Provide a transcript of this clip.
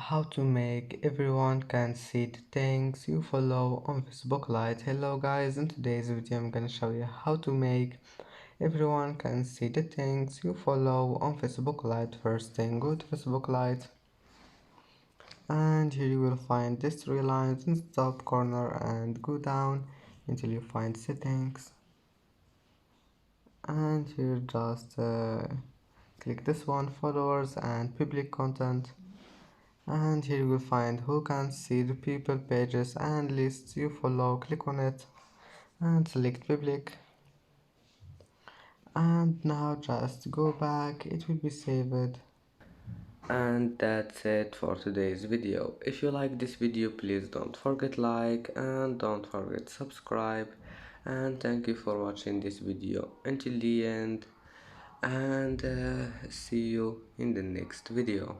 How to make everyone can see the things you follow on Facebook Lite. Hello guys, in today's video I'm gonna show you how to make everyone can see the things you follow on Facebook Lite. First thing, go to Facebook Lite and here you will find these three lines in the top corner and go down until you find settings, and here just click this one, followers and public content, and here you will find who can see the people, pages and lists you follow. Click on it and select public, and now just go back, it will be saved. And that's it for today's video. If you like this video, please don't forget like and don't forget subscribe, and thank you for watching this video until the end, and see you in the next video.